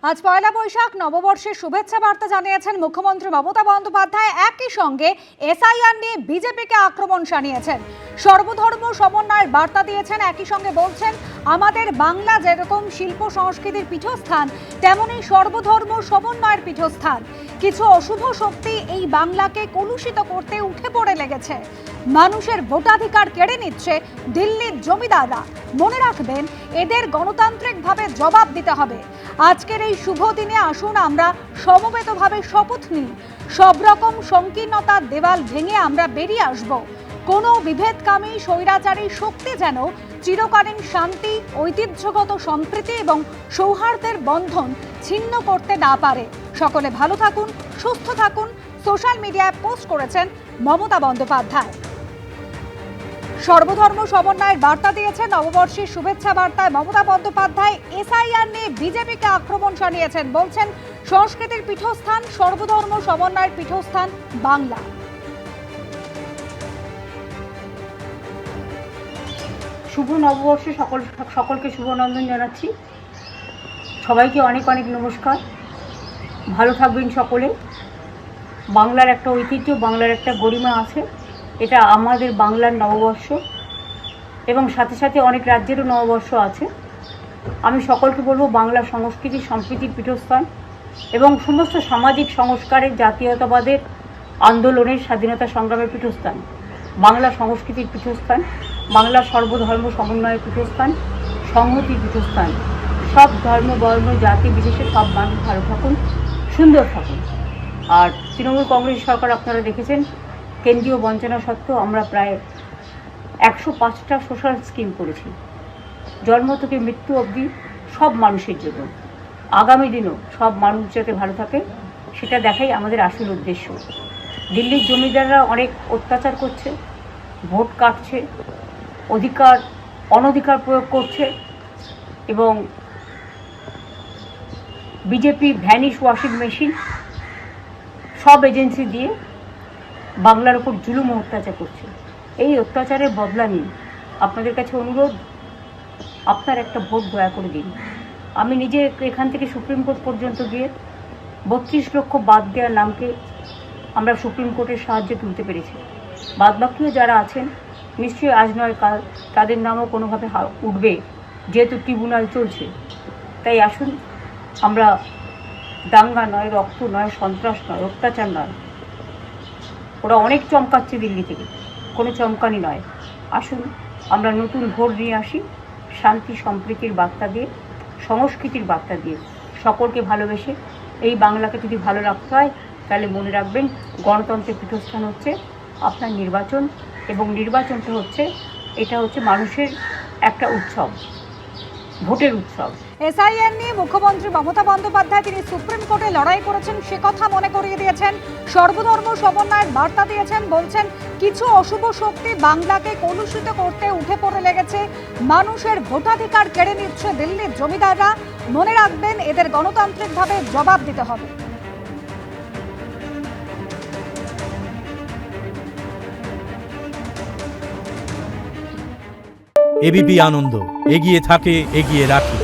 আজ পয়লা বৈশাখ নববর্ষের শুভেচ্ছা বার্তা জানিয়েছেন মুখ্যমন্ত্রী মমতা বন্দ্যোপাধ্যায়। একই সঙ্গে এসআইআর নিয়ে বিজেপিকে আক্রমণ শানিয়েছেন। সর্বধর্ম সমন্বয়ের বার্তা দিয়েছেন। একই সঙ্গে বলছেন, আমাদের বাংলা যেরকম শিল্প সংস্কৃতির পীঠস্থান, তেমনি সর্বধর্ম সমন্বয়ের পীঠস্থান। কিছু অশুভ শক্তি এই বাংলাকে কলুষিত করতে উঠে পড়ে লেগেছে। মানুষের ভোটাধিকার কেড়ে নিচ্ছে দিল্লির জমিদাররা। মনে রাখবেন, এদের গণতান্ত্রিকভাবে জবাব দিতে হবে। আজকের এই শুভ দিনে আসুন আমরা সমবেতভাবে শপথ নিই, সব রকম সংকীর্ণতার দেওয়াল ভেঙে আমরা বেরিয়ে আসব। কোনো বিভেদকামী স্বৈরাচারী শক্তি যেন চিরকালীন শান্তি, ঐতিহ্যগত সম্প্রীতি এবং সৌহার্দ্যের বন্ধন ছিন্ন করতে না পারে। সকলে ভালো থাকুন, সুস্থ থাকুন। সোশ্যাল মিডিয়ায় পোস্ট করেছেন মমতা বন্দ্যোপাধ্যায়। সর্বধর্ম সমন্বয়ের বার্তা দিয়েছেন। নববর্ষের শুভেচ্ছা বার্তায় মমতা বন্দ্যোপাধ্যায় এসআইআর নিয়ে বিজেপিকে আক্রমণ শানিয়েছেন। বলছেন, সংস্কৃতির পীঠস্থান, সর্বধর্ম সমন্বয়ের পীঠস্থান বাংলা। শুভ নববর্ষে সকলকে শুভনন্দন জানাচ্ছি। সবাইকে অনেক অনেক নমস্কার। ভালো থাকবেন সকলে। বাংলার একটা ঐতিহ্য, বাংলার একটা গরিমা আছে। এটা আমাদের বাংলার নববর্ষ এবং সাথে সাথে অনেক রাজ্যেরও নববর্ষ আছে। আমি সকলকে বলবো, বাংলা সংস্কৃতি সম্প্রীতির পীঠস্থান এবং সমস্ত সামাজিক সংস্কারের, জাতীয়তাবাদের আন্দোলনের, স্বাধীনতা সংগ্রামের পীঠস্থান। বাংলা সংস্কৃতির পীঠস্থান, বাংলা সর্বধর্ম সমন্বয়ের পীঠস্থান, সংহতির পীঠস্থান। সব ধর্ম, বর্ণ, জাতি বিশেষে সব মানুষ ভালো থাকুন, সুন্দর থাকুন। আর তৃণমূল কংগ্রেস সরকার আপনারা দেখেছেন, কেন্দ্রীয় বঞ্চনা সত্ত্বেও আমরা প্রায় 105টা সোশ্যাল স্কিম করেছি, জন্ম থেকে মৃত্যু অবধি সব মানুষের জন্য। আগামী দিনও সব মানুষ যাতে ভালো থাকে, সেটা দেখাই আমাদের আসল উদ্দেশ্য। দিল্লির জমিদাররা অনেক অত্যাচার করছে, ভোট কাটছে, অনধিকার প্রয়োগ করছে এবং বিজেপি ভ্যানিশ ওয়াশিং মেশিন সব এজেন্সি দিয়ে বাংলার ওপর জুলুম অত্যাচার করছে। এই অত্যাচারের বদলা নিন। আপনাদের কাছে অনুরোধ, আপনার একটা ভোট দয়া করে দিন। আমি নিজে এখান থেকে সুপ্রিম কোর্ট পর্যন্ত গিয়ে 32 লক্ষ বাদ দেওয়ার নামকে আমরা সুপ্রিম কোর্টের সাহায্যে তুলতে পেরেছি। বাদবাকিও যারা আছেন, নিশ্চয়ই আজ নয় কাল তাদের নামও কোনোভাবে উঠবে, যেহেতু ট্রিব্যুনাল চলছে। তাই আসুন, আমরা দাঙ্গা নয়, রক্ত নয়, সন্ত্রাস নয়, অত্যাচার নয়। ওরা অনেক চমকাচ্ছে দিল্লি থেকে, কোনো চমকানি নয়। আসুন আমরা নতুন ভোট নিয়ে আসি, শান্তি সম্প্রীতির বার্তা দিয়ে, সংস্কৃতির বার্তা দিয়ে, সকলকে ভালোবেসে। এই বাংলাকে যদি ভালো রাখতে হয়, তাহলে মনে রাখবেন, গণতন্ত্রের পীঠস্থান হচ্ছে আপনার নির্বাচন, এবং নির্বাচনটা হচ্ছে, এটা হচ্ছে মানুষের একটা উৎসব, ভোটের উৎসব। এসআইআর নিয়ে মুখ্যমন্ত্রী মমতা বন্দ্যোপাধ্যায় তিনি সুপ্রিম কোর্টে লড়াই করেছেন, সে কথা মনে করিয়ে দিয়েছেন। সর্বধর্ম সমন্বয়ের বার্তা দিয়েছেন। বলছেন, কিছু অশুভ শক্তি বাংলাকে কলুষিত করতে উঠে পড়ে লেগেছে। মানুষের ভোটাধিকার কেড়ে নিচ্ছে দিল্লির জমিদাররা। মনে রাখবেন, এদের গণতান্ত্রিকভাবে জবাব দিতে হবে। এবিপি আনন্দ, এগিয়ে থাকে, এগিয়ে রাখে।